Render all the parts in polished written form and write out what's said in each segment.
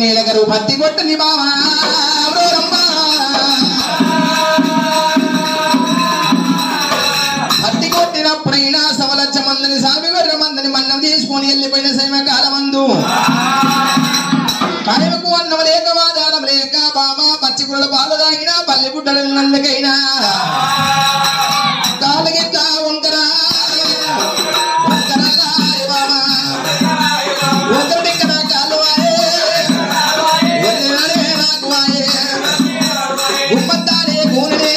నీలగరు పత్తి కొట్టని బావా పత్తి కొట్టినప్పుడైనా సవలచ్చ మందని సామి గొర్రె మందని మన్నం తీసుకొని వెళ్ళిపోయిన సైమకాలమందు కనుకు అన్నం లేక వాదానం లేక బామా పచ్చిగుళ్ళ పాలు తాగినా పల్లె గుడ్డలు నందుకైనా కాలగిట్లా ఉంకరా బామా ఒకరిక్కడ కాలువాయే నాకు వాయే గుమ్మత్తానే గూనె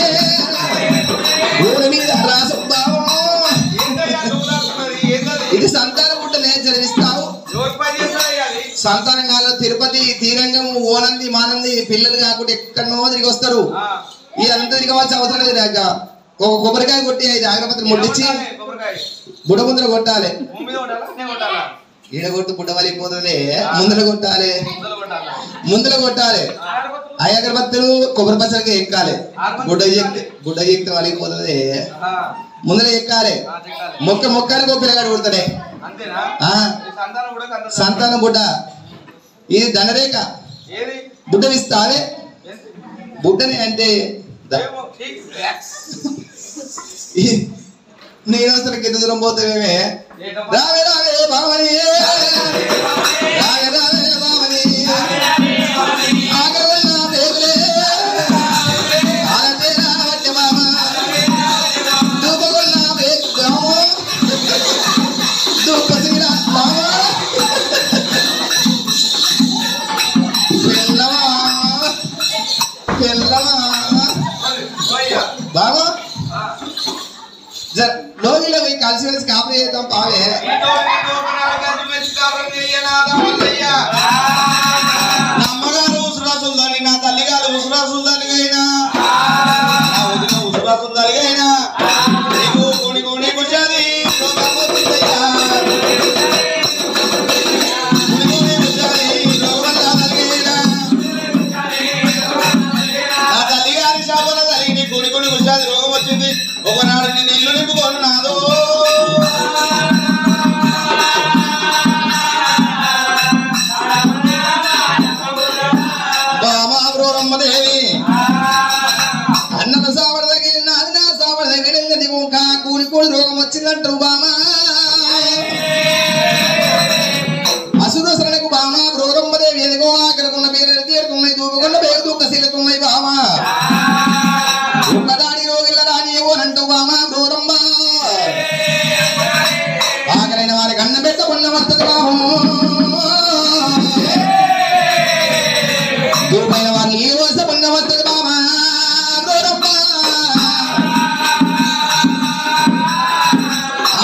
గూనె మీద రాసు బావో ఇది సంతాన గుడ్డలే చదివిస్తావు సంతానం కాదు తిరుపతి తీరంగం ఓనంది మానంది పిల్లలు కాకుండా ఎక్కడనో తిరిగి వస్తారు ఇదంతా తిరగవలసిన అవసరం లేదు రాక ఒక కొబ్బరికాయ కొట్టి 5 అగరబత్తులు ముట్టించి బుడ ముందర కొట్టాలి ఈడ కొట్టు బుడ్డ వలిపోతుంది ముందర కొట్టాలి 5 అగరబత్తులు కొబ్బరి పచ్చడికి ఎక్కాలి గుడ్డ ఎక్కితే వలిగిపోతుంది ముందర ఎక్కాలి మొక్కనికి ఒక పిల్లగాడు కొడతాడే సంతానం బుడ్డ ఇది దండరేఖ బుడ్డ ఇస్తావే బుడ్డని అంటే నేను అసలు ఎంత దూరం పోతావేమే రావే రావే బావని రావే రావే బావని ఆగవన్న బేగులే ఆలతే రావట్టే బామ దూపగొన్న బేగు బామ దూపసిరా బామ బాబా లోగిలో పోయి కలిసి కలిసి కాపురం చేద్దాం పావే అమ్మగారు ఉసురాసుందని నా తల్లిగారు ఉసురాసుందనిగైనా నా వదిన ఉసురాసుందనిగైనా నీకు కోడి కోడి కూర్చోది రోగం వచ్చింది ఒకనాడు నేను ఇల్లు నింపుకొన్నాదో బామాదేవి అన్నమ సావడ దగ్గర నాది నా సావడ దగ్గర కూడి కూడి రోగం వచ్చిందంటారు బామా అసురసరణకు బామా బ్రోరమ్మదేవి ఎదుగో ఆకలికున్న పేరు తీరుకున్నాయి దూపుకున్న పేరు దూకశీలకున్నాయి బామా ఒకదాని రోగిల్ల రానియో అంటూ బామా బ్రోరమ్మ ఆకలైన వారికి అన్నం పెట్టకుండా వస్తుంది బాబు దూపైన వారిని ఏ వసకుండా వస్తుంది బామా బ్రోరమ్మ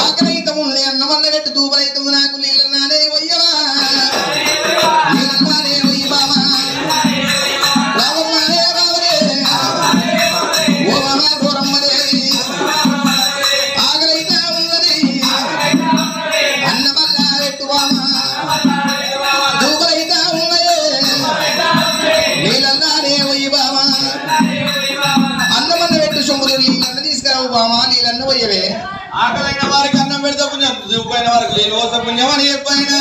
ఆకలైతం ఉండే అన్న వల్ల గట్టి దూపలైతం నాకు నీళ్ళన్నానే వయ్యవా నీళ్ళన్నానే వయ్యి బామా రావమ్మానే రావరే ఓ బామా బ్రోరమ్మదేవి ఆకలైతా ఉన్నది అన్న వల్ల పెట్టు బామా దూపలైతా ఉన్నదే నీళ్ళన్నానే వయ్యి బామా అన్నమన్న పెట్టు సొమ్ములు నీళ్ళన్న తీసుకురావు బామా నీళ్ళన్న వయ్యవే ఆకలైన వారికి అన్నం పెడితే పుణ్యం చూపైన వారికి నీళ్ళు పోస్తే పుణ్యం అని చెప్పైనా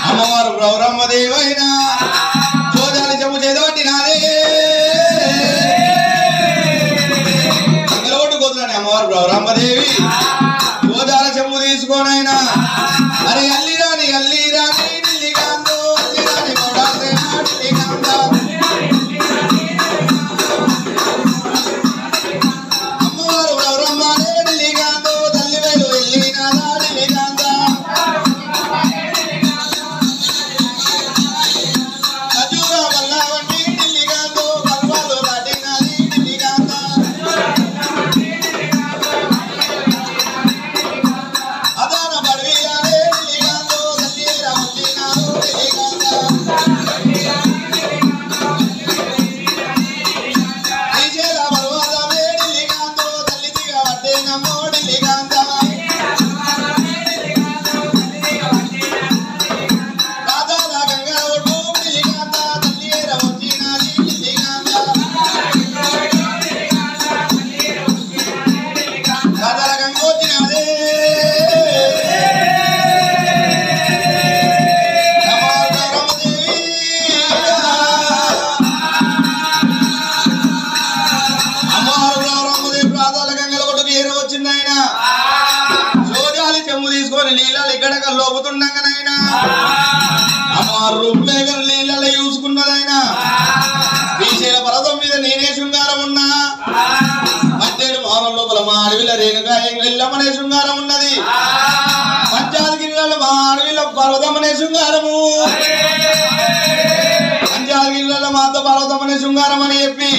అమ్మవారు బ్రౌరమ్మదేవి అయినా చోదాలి చెమ్ము చేదోటి నాదే ఇందులోటు కుదరని అమ్మవారు బ్రౌరమ్మదేవి చోదాల చెమ్ము తీసుకోనైనా అరే అల్లి రాని ఢిల్లీ కాందో అల్లి రాని గౌడాసేనా ఢిల్లీ కాందా అమ్మవారు బ్రౌరమ్మనే ఢిల్లీ కాందో తల్లి వేలు వెళ్ళి నాదా ఢిల్లీ కాందా ఖజూరా వల్ల వంటి ఢిల్లీ కాందో కల్వాలు దాటినది ఢిల్లీ కాందా అదాన బడివి నీళ్ళ ఇక్కడ లోపుతుండగానైనా అమ్మ రూపేగల నీళ్ళ చూసుకున్నదైనా శ్రీశైల పర్వతం మీద నేనే శృంగారం ఉన్నా మధ్యేడు మౌనం లోపల మా అడవిల రేణుగా ఎల్లమనే శృంగారం ఉన్నది పంచాదగిరిలో మా అడవిల పర్వతమనే శృంగారము పంచాదగిరిలో మాతో పర్వతమనే శృంగారం అని చెప్పి